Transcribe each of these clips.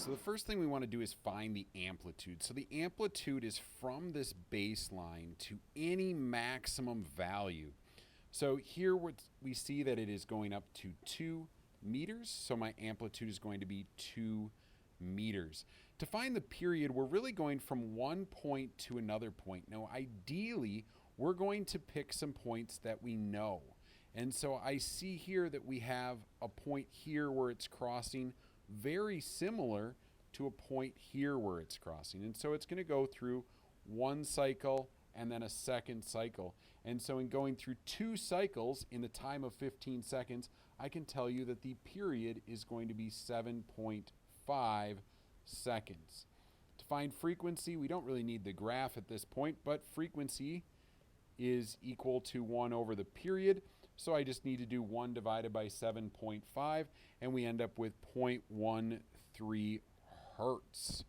So the first thing we want to do is find the amplitude. So the amplitude is from this baseline to any maximum value. So here we see that it is going up to 2 meters. So my amplitude is going to be 2 meters. To find the period, we're really going from one point to another point. Now, ideally, we're going to pick some points that we know. And so I see here that we have a point here where it's crossing very similar to a point here where it's crossing. And so it's going to go through one cycle and then a second cycle. And so in going through 2 cycles in the time of 15 seconds, I can tell you that the period is going to be 7.5 seconds. To find frequency, we don't really need the graph at this point, but frequency is equal to 1 over the period. So I just need to do 1 divided by 7.5, and we end up with 0.13 hertz.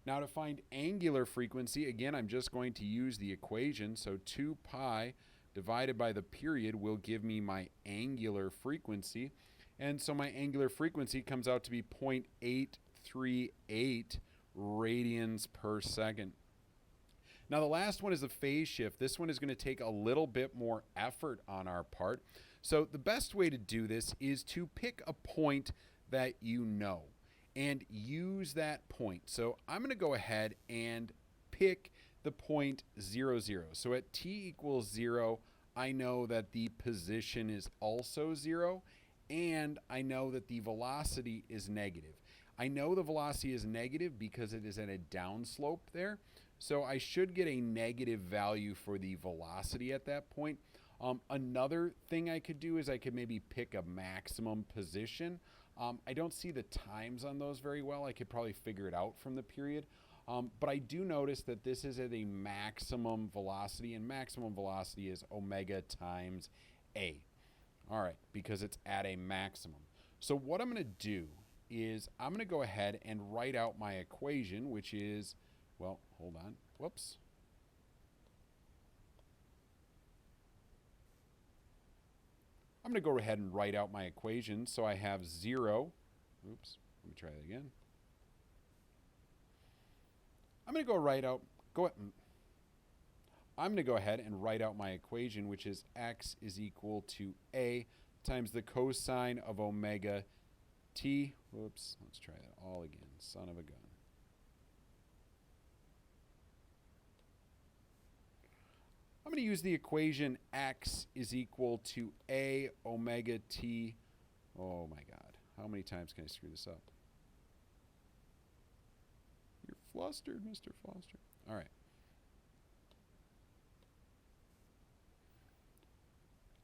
Now to find angular frequency, again, I'm just going to use the equation. So 2 pi divided by the period will give me my angular frequency. And so my angular frequency comes out to be 0.838 radians per second. Now the last one is a phase shift. This one is going to take a little bit more effort on our part. So the best way to do this is to pick a point that you know and use that point. So I'm going to go ahead and pick the point 0, 0. So at t equals 0, I know that the position is also 0, and I know that the velocity is negative. I know the velocity is negative because it is at a downslope there. So I should get a negative value for the velocity at that point. Another thing I could do is I could maybe pick a maximum position. I don't see the times on those very well. I could probably figure it out from the period. But I do notice that this is at a maximum velocity, and maximum velocity is omega times a. All right, because it's at a maximum. So what I'm going to do is I'm going to go ahead and write out my equation, which is, well, hold on. Whoops. I'm going to go ahead and write out my equation. So I have 0. Oops. Let me try that again. I'm going to go ahead and write out my equation, which is x is equal to a times the cosine of omega t. Whoops. Let's try that all again. Son of a gun. I'm going to use the equation x is equal to a omega t. Oh my God. How many times can I screw this up? You're flustered, Mr. Foster. All right.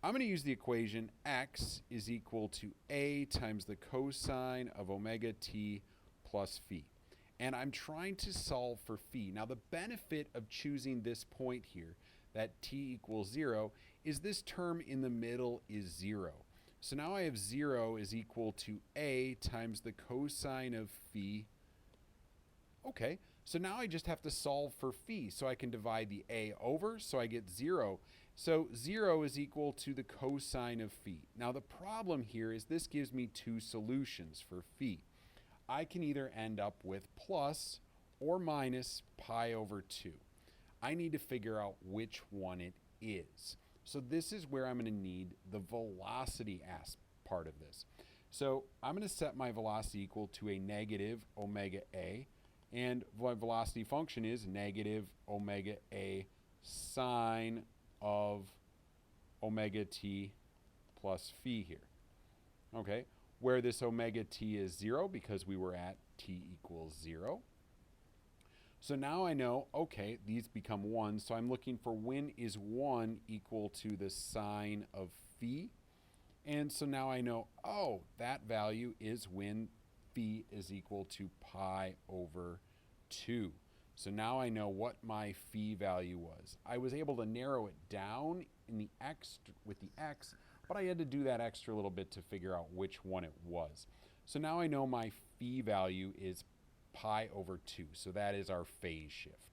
I'm going to use the equation x is equal to a times the cosine of omega t plus phi. And I'm trying to solve for phi. Now the benefit of choosing this point here, that t equals 0, is this term in the middle is 0. So now I have 0 is equal to a times the cosine of phi. Okay, so now I just have to solve for phi. So I can divide the a over, so I get 0. So 0 is equal to the cosine of phi. Now the problem here is this gives me 2 solutions for phi. I can either end up with plus or minus pi over 2. I need to figure out which one it is. So this is where I'm going to need the velocity part of this. So I'm going to set my velocity equal to a negative omega a, and my velocity function is negative omega a sine of omega t plus phi here. Okay, where this omega t is 0 because we were at t equals 0. So now I know, okay, these become 1, so I'm looking for when is 1 equal to the sine of phi. And so now I know, oh, that value is when phi is equal to pi over 2. So now I know what my phi value was. I was able to narrow it down in the with the x, but I had to do that extra little bit to figure out which one it was. So now I know my phi value is pi over 2. So that is our phase shift.